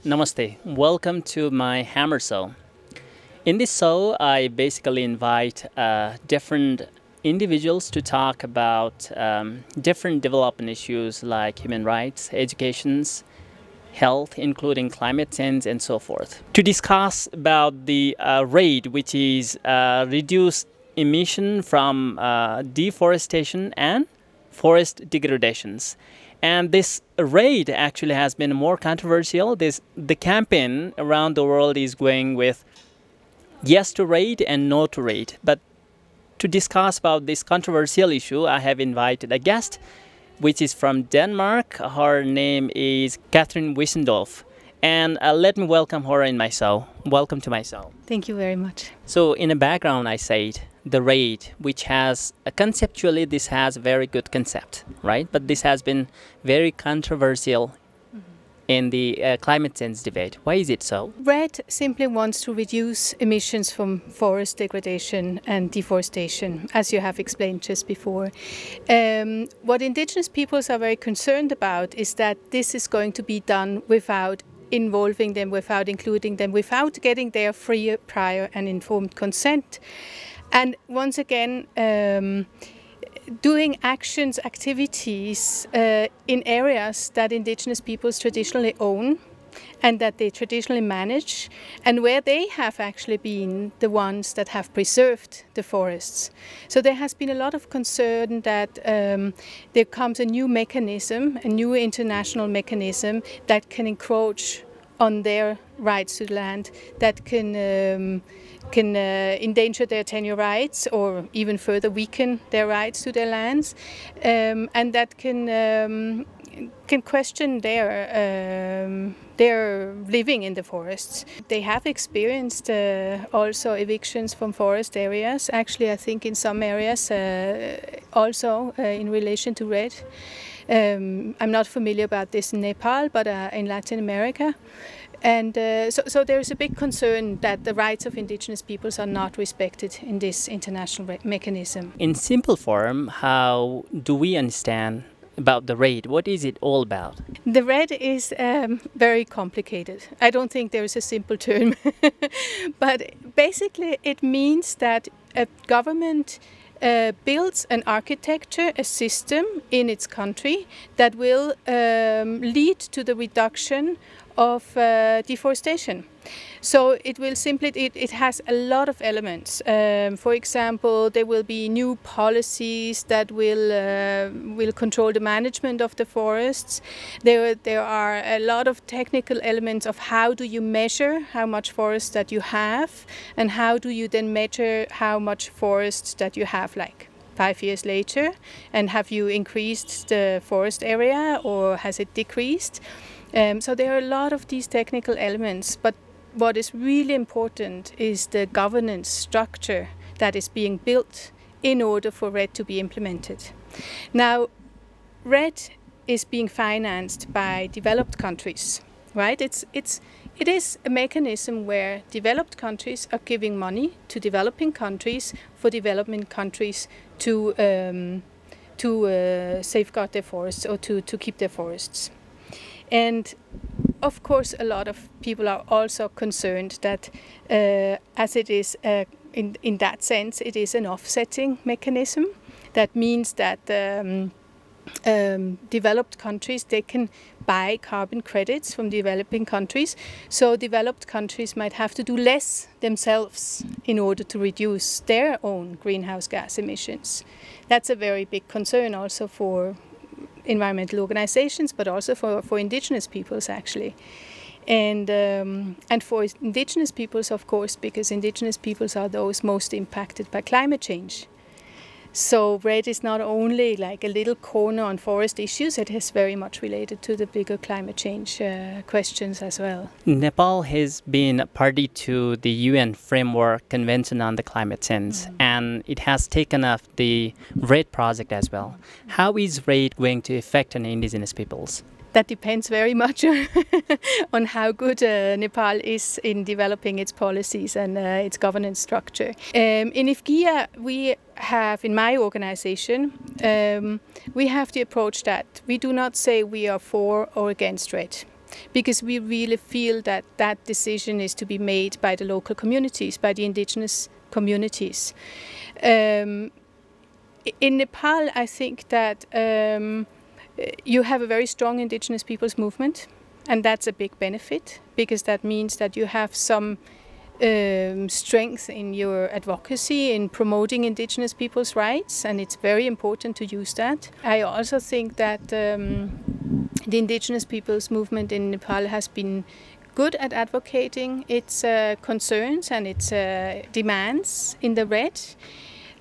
Namaste. Welcome to my Hammer show. In this show, I basically invite different individuals to talk about different development issues like human rights, educations, health, including climate change and so forth. To discuss about the rate, which is reduced emission from deforestation and forest degradations. And this rate actually has been more controversial. The campaign around the world is going with yes to rate and no to rate. But to discuss about this controversial issue, I have invited a guest, which is from Denmark. Her name is Kathrin Wessendorf. And let me welcome her in my show. Welcome to my show. Thank you very much. So in the background, I said the rate, which has conceptually, this has a very good concept, right? But this has been very controversial in the climate change debate. Why is it so? RED simply wants to reduce emissions from forest degradation and deforestation, as you have explained just before. What Indigenous peoples are very concerned about is that this is going to be done without involving them, without including them, without getting their free, prior and informed consent. And once again, doing actions, activities in areas that Indigenous peoples traditionally own and that they traditionally manage, and where they have actually been the ones that have preserved the forests. So there has been a lot of concern that there comes a new mechanism, a new international mechanism that can encroach on their rights to the land, that can endanger their tenure rights or even further weaken their rights to their lands, and that can question their living in the forests. They have experienced also evictions from forest areas. Actually, I think in some areas also in relation to RED. I'm not familiar about this in Nepal, but in Latin America. And so there is a big concern that the rights of Indigenous peoples are not respected in this international mechanism. In simple form, how do we understand about the RED? What is it all about? The RED is very complicated. I don't think there is a simple term. But basically it means that a government builds an architecture, a system in its country that will lead to the reduction of deforestation. So it will simply, it has a lot of elements. For example, there will be new policies that will control the management of the forests. There are a lot of technical elements of how do you measure how much forest that you have, and how do you then measure how much forest that you have like 5 years later, and have you increased the forest area or has it decreased? So there are a lot of these technical elements, but what is really important is the governance structure that is being built in order for RED to be implemented. Now, RED is being financed by developed countries, right? It is a mechanism where developed countries are giving money to developing countries for developing countries to safeguard their forests or to keep their forests. And of course, a lot of people are also concerned that as it is, in that sense, it is an offsetting mechanism. That means that developed countries, they can buy carbon credits from developing countries. So developed countries might have to do less themselves in order to reduce their own greenhouse gas emissions. That's a very big concern also for environmental organizations, but also for Indigenous peoples actually. And for Indigenous peoples, of course, because Indigenous peoples are those most impacted by climate change. So RED is not only like a little corner on forest issues, it is very much related to the bigger climate change questions as well. Nepal has been a party to the UN Framework Convention on the Climate Change, and it has taken up the RED project as well. How is RED going to affect on Indigenous peoples? That depends very much on how good Nepal is in developing its policies and its governance structure. In IWGIA, we have, in my organization, we have the approach that we do not say we are for or against RED. because we really feel that that decision is to be made by the local communities, by the indigenous communities. In Nepal, I think that you have a very strong indigenous peoples movement, and that's a big benefit, because that means that you have some strength in your advocacy in promoting indigenous people's rights, and it's very important to use that. I also think that the indigenous people's movement in Nepal has been good at advocating its concerns and its demands in the red.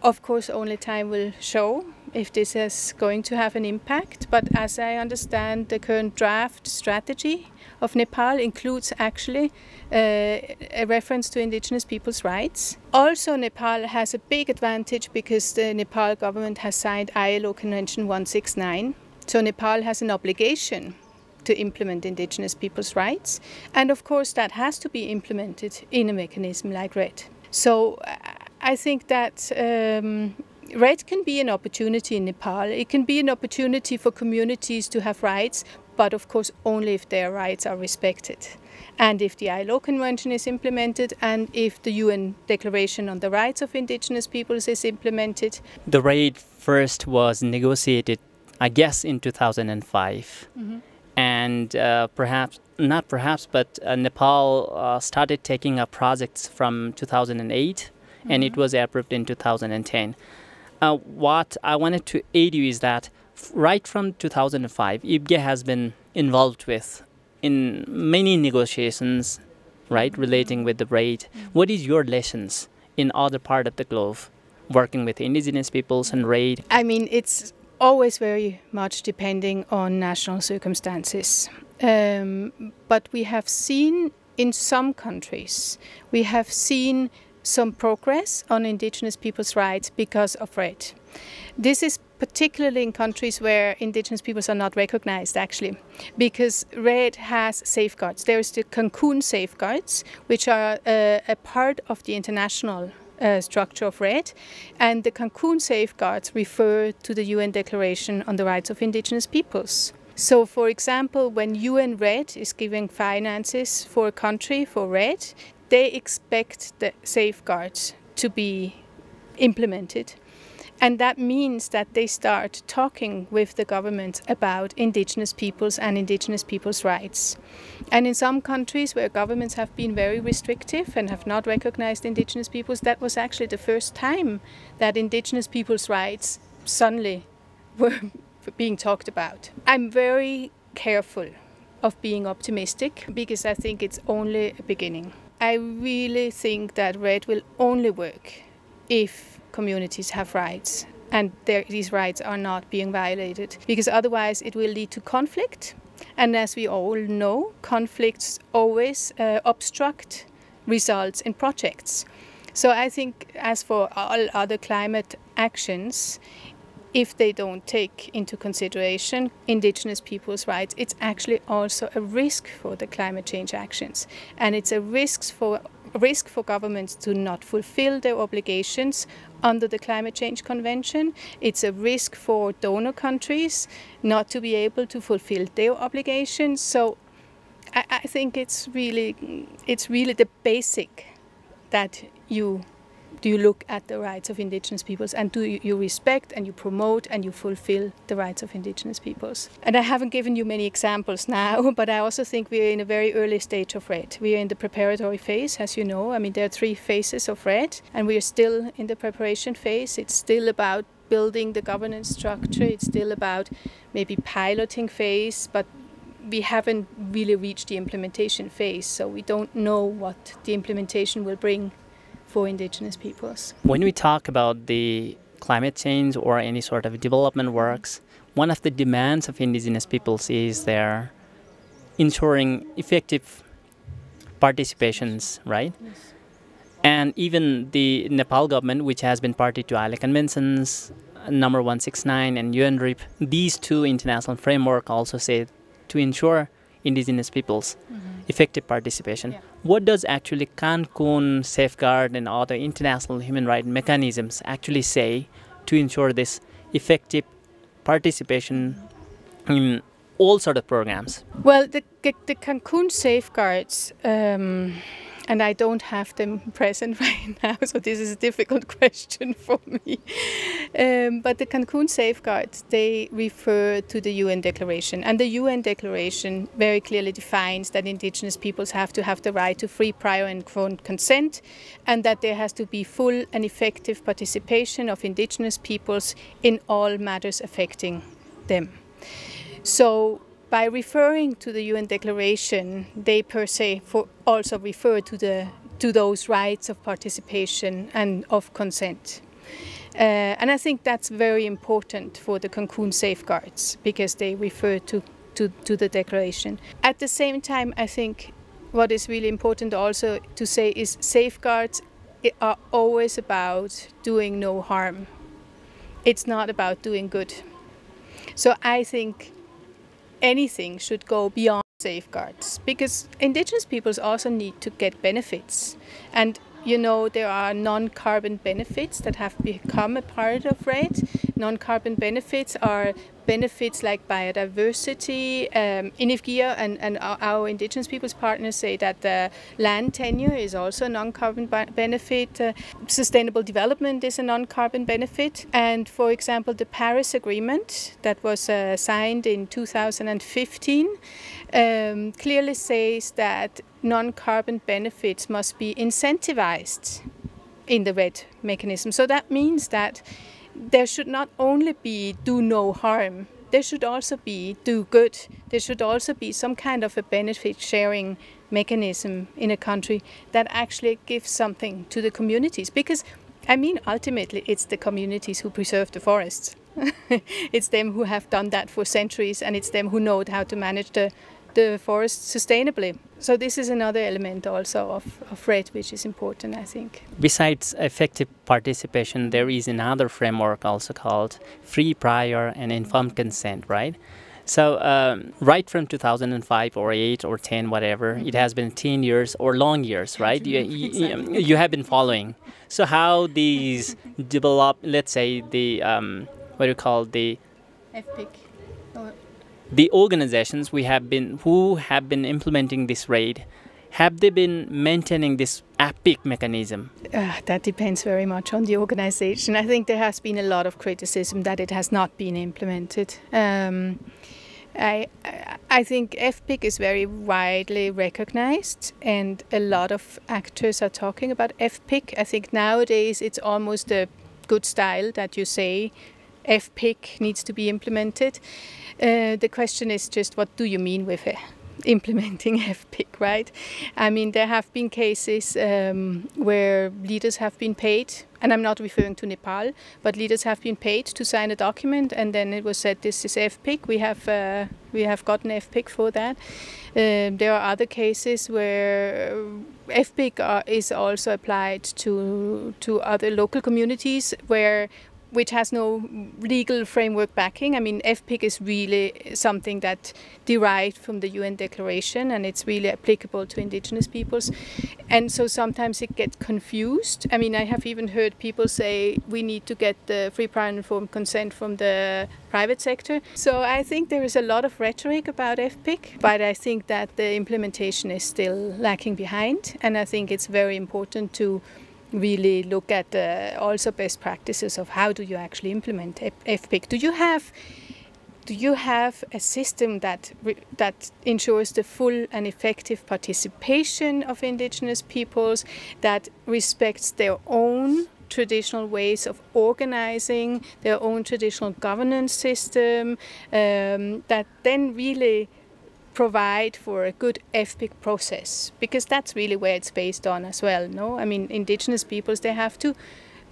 Of course, only time will show if this is going to have an impact, but as I understand, the current draft strategy of Nepal includes actually a reference to indigenous people's rights. Also, Nepal has a big advantage because the Nepal government has signed ILO Convention 169. So Nepal has an obligation to implement indigenous people's rights. And of course, that has to be implemented in a mechanism like RED. So I think that RED can be an opportunity in Nepal. It can be an opportunity for communities to have rights, but of course only if their rights are respected. And if the ILO Convention is implemented, and if the UN Declaration on the Rights of Indigenous Peoples is implemented. The RED first was negotiated, I guess, in 2005. Mm-hmm. And Nepal started taking up projects from 2008, mm-hmm. and it was approved in 2010. What I wanted to aid you is that right from 2005, IWGIA has been involved with in many negotiations, right, relating with the RED. Mm-hmm. What is your lessons in other part of the globe, working with indigenous peoples and RED? I mean, it's always very much depending on national circumstances. But we have seen in some countries, we have seen some progress on indigenous people's rights because of RED. This is particularly in countries where indigenous peoples are not recognized, actually, because RED has safeguards. There's the Cancun safeguards, which are a part of the international structure of RED, and the Cancun safeguards refer to the UN Declaration on the Rights of Indigenous Peoples. So, for example, when UN RED is giving finances for a country for RED, they expect the safeguards to be implemented. And that means that they start talking with the government about indigenous peoples and indigenous peoples' rights. And in some countries where governments have been very restrictive and have not recognized indigenous peoples, that was actually the first time that indigenous peoples' rights suddenly were being talked about. I'm very careful of being optimistic because I think it's only a beginning. I really think that RED will only work if communities have rights and these rights are not being violated, because otherwise it will lead to conflict, and as we all know, conflicts always obstruct results in projects. So I think, as for all other climate actions, if they don't take into consideration indigenous people's rights, it's actually also a risk for the climate change actions, and it's a risk for governments to not fulfill their obligations under the Climate Change Convention. It's a risk for donor countries not to be able to fulfill their obligations. So I think it's really the basic that you look at the rights of indigenous peoples, and do you respect and you promote and you fulfill the rights of indigenous peoples. And I haven't given you many examples now, but I also think we're in a very early stage of RED. We are in the preparatory phase, as you know. I mean, there are 3 phases of RED, and we are still in the preparation phase. It's still about building the governance structure. It's still about maybe piloting phase, but we haven't really reached the implementation phase, so we don't know what the implementation will bring for indigenous peoples. When we talk about the climate change or any sort of development works, one of the demands of indigenous peoples is their ensuring effective participations, right? Yes. And even the Nepal government, which has been party to ILO Conventions number 169 and UNDRIP, these 2 international framework also say to ensure indigenous peoples' effective participation. Yeah. What does actually Cancun safeguard and other international human rights mechanisms actually say to ensure this effective participation in all sort of programs? Well, the Cancun safeguards, and I don't have them present right now, so this is a difficult question for me. But the Cancun safeguards, they refer to the UN Declaration. And the UN Declaration very clearly defines that Indigenous peoples have to have the right to free, prior and informed consent, and that there has to be full and effective participation of Indigenous peoples in all matters affecting them. So by referring to the UN Declaration, they per se also refer to those rights of participation and of consent. And I think that's very important for the Cancun safeguards, because they refer to the declaration. At the same time, I think what is really important also to say is safeguards are always about doing no harm. It's not about doing good. So I think anything should go beyond safeguards, because Indigenous peoples also need to get benefits. And you know, there are non-carbon benefits that have become a part of REDD. Non-carbon benefits are benefits like biodiversity. IWGIA and our Indigenous peoples partners say that the land tenure is also a non-carbon benefit. Sustainable development is a non-carbon benefit. And for example, the Paris Agreement that was signed in 2015 clearly says that non-carbon benefits must be incentivized in the REDD mechanism. So that means that there should not only be do no harm, there should also be do good. There should also be some kind of a benefit sharing mechanism in a country that actually gives something to the communities. Because, I mean, ultimately it's the communities who preserve the forests. It's them who have done that for centuries, and it's them who know how to manage the forest sustainably. So this is another element also of REDD, which is important, I think. Besides effective participation, there is another framework also called free, prior and informed consent, right? So right from 2005 or 8 or 10, whatever, it has been 10 years or long years, right? You have been following. So how these develop, let's say the, what do you call the... FPIC. The organizations who have been implementing this REDD, have they been maintaining this APIC mechanism? That depends very much on the organization. I think there has been a lot of criticism that it has not been implemented. I think FPIC is very widely recognized, and a lot of actors are talking about FPIC. I think nowadays it's almost a good style that you say FPIC needs to be implemented. The question is just, what do you mean with implementing FPIC, right? I mean, there have been cases where leaders have been paid, and I'm not referring to Nepal, but leaders have been paid to sign a document, and then it was said, this is FPIC, we have gotten FPIC for that. There are other cases where FPIC is also applied to other local communities which has no legal framework backing. I mean, FPIC is really something that derived from the UN Declaration, and it's really applicable to Indigenous peoples. And so sometimes it gets confused. I mean, I have even heard people say we need to get the free, prior and informed consent from the private sector. So I think there is a lot of rhetoric about FPIC, but I think that the implementation is still lacking behind. And I think it's very important to really look at also best practices of how do you actually implement FPIC. Do you have a system that ensures the full and effective participation of Indigenous peoples, that respects their own traditional ways of organizing, their own traditional governance system, that then really provide for a good FPIC process, because that's really where it's based on as well, no? I mean, Indigenous peoples, they have to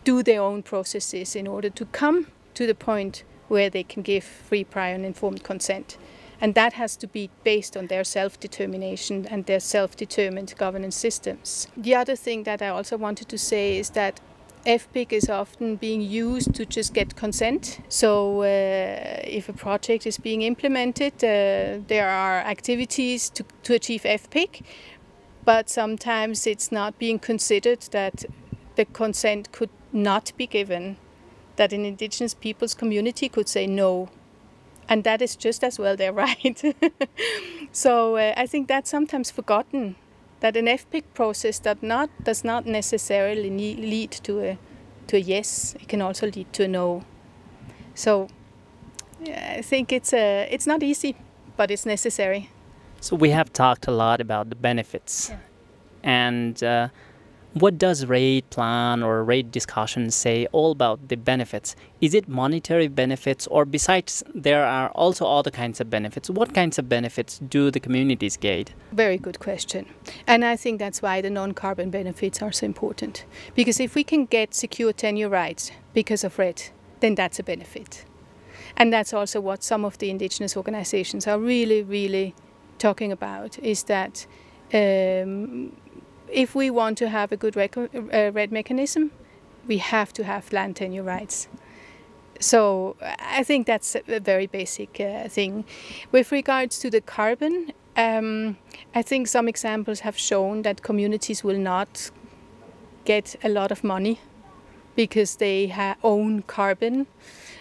do their own processes in order to come to the point where they can give free, prior and informed consent. And that has to be based on their self-determination and their self-determined governance systems. The other thing that I also wanted to say is that FPIC is often being used to just get consent. So if a project is being implemented, there are activities to achieve FPIC, but sometimes it's not being considered that the consent could not be given, that an Indigenous people's community could say no. And that is just as well their right. So I think that's sometimes forgotten, that an FPIC process does not necessarily lead to a yes. It can also lead to a no. So I think it's not easy, but it's necessary. So we have talked a lot about the benefits. Yeah. And what does RAID plan or RAID discussion say all about the benefits? Is it monetary benefits, or besides there are also other kinds of benefits? What kinds of benefits do the communities get? Very good question. And I think that's why the non-carbon benefits are so important. Because if we can get secure tenure rights because of RED, then that's a benefit. And that's also what some of the indigenous organizations are really, really talking about, is that if we want to have a good RED mechanism, we have to have land tenure rights. So I think that's a very basic thing. With regards to the carbon, I think some examples have shown that communities will not get a lot of money because they own carbon.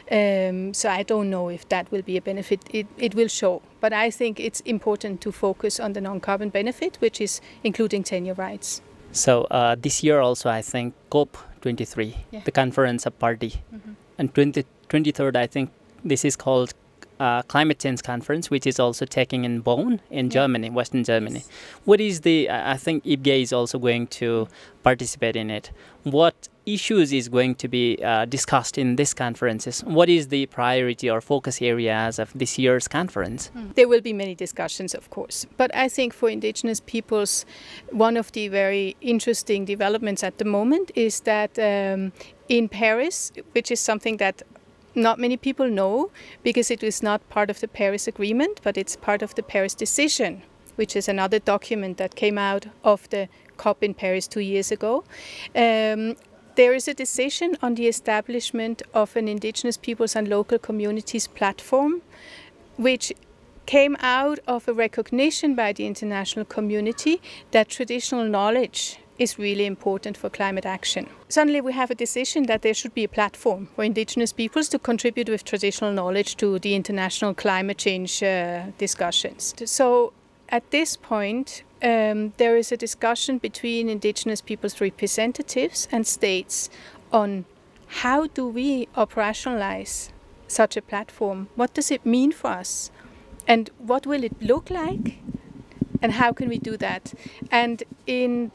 So I don't know if that will be a benefit. It will show. But I think it's important to focus on the non-carbon benefit, which is including tenure rights. So this year also, I think, COP23, yeah, the Conference of Party. Mm-hmm. And 23rd, I think this is called Climate Change Conference, which is also taking in Bonn in, yeah, Germany, Western Germany. Yes. What is I think IWGIA is also going to participate in it. What issues is going to be discussed in this conferences? What is the priority or focus areas of this year's conference? There will be many discussions, of course. But I think for indigenous peoples, one of the very interesting developments at the moment is that in Paris, which is something that not many people know because it is not part of the Paris Agreement, but it's part of the Paris Decision, which is another document that came out of the COP in Paris 2 years ago. There is a decision on the establishment of an Indigenous Peoples and Local Communities platform, which came out of a recognition by the international community that traditional knowledge is really important for climate action. Suddenly we have a decision that there should be a platform for indigenous peoples to contribute with traditional knowledge to the international climate change discussions. So at this point, there is a discussion between indigenous peoples representatives and states on how do we operationalize such a platform? What does it mean for us? And what will it look like? And how can we do that? And in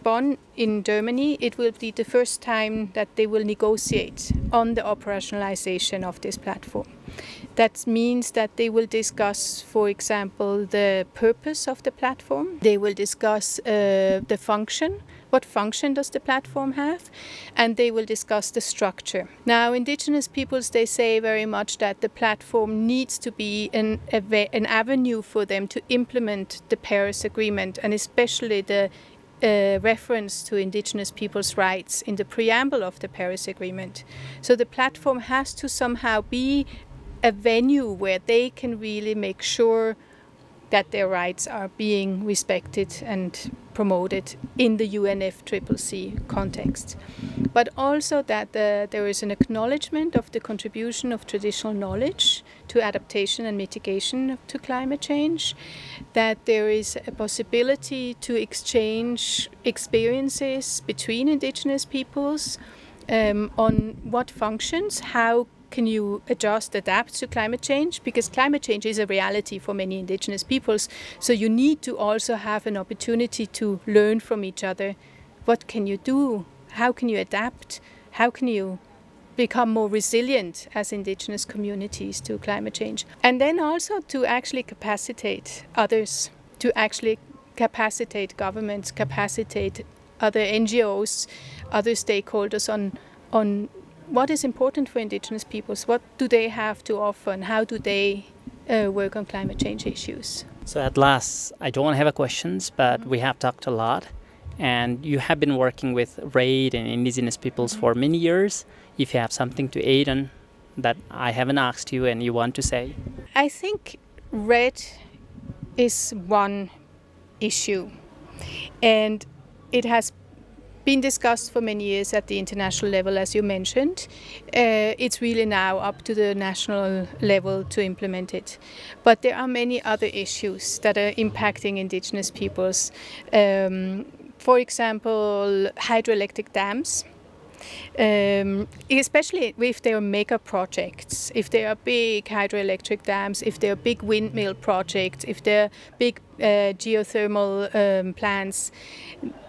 Bonn, in Germany, it will be the first time that they will negotiate on the operationalization of this platform. That means that they will discuss, for example, the purpose of the platform. They will discuss the function. What function does the platform have? And they will discuss the structure. Now, indigenous peoples, they say very much that the platform needs to be an avenue for them to implement the Paris Agreement, and especially the reference to indigenous people's rights in the preamble of the Paris Agreement. So the platform has to somehow be a venue where they can really make sure that their rights are being respected and promoted in the UNFCCC context. But also that there is an acknowledgement of the contribution of traditional knowledge to adaptation and mitigation to climate change, that there is a possibility to exchange experiences between indigenous peoples on what functions, how can you adjust, adapt to climate change? Because climate change is a reality for many indigenous peoples. So you need to also have an opportunity to learn from each other. What can you do? How can you adapt? How can you become more resilient as indigenous communities to climate change? And then also to actually capacitate others, to actually capacitate governments, capacitate other NGOs, other stakeholders on what is important for indigenous peoples, what do they have to offer, and how do they work on climate change issues. So at last, I don't have questions, but we have talked a lot, and you have been working with RAID and indigenous peoples for many years. If you have something to add on that I haven't asked you and you want to say. I think RED is one issue, and it has been discussed for many years at the international level, as you mentioned. It's really now up to the national level to implement it. But there are many other issues that are impacting Indigenous peoples. For example, hydroelectric dams. Especially if they are mega projects, if they are big hydroelectric dams, if they are big windmill projects, if they are big geothermal plants,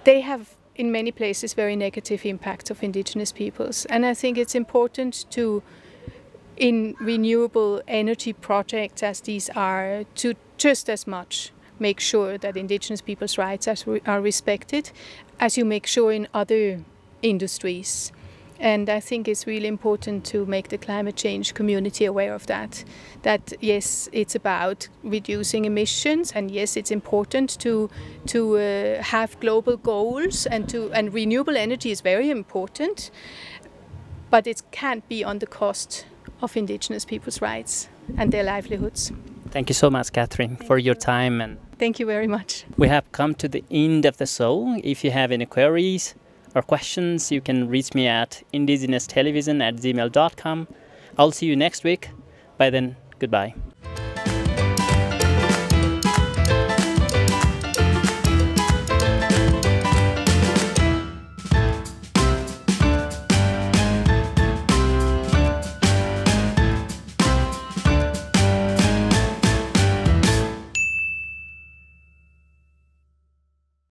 they have in many places very negative impacts of Indigenous peoples. And I think it's important to, in renewable energy projects as these are, to just as much make sure that Indigenous people's rights are respected as you make sure in other industries. And I think it's really important to make the climate change community aware of that. That yes, it's about reducing emissions, and yes, it's important to have global goals, and renewable energy is very important, but it can't be on the cost of Indigenous people's rights and their livelihoods. Thank you so much, Kathrin, for your time. And thank you very much. We have come to the end of the show. If you have any queries or questions, you can reach me at indigenous television@gmail.com. I'll see you next week. By then, goodbye.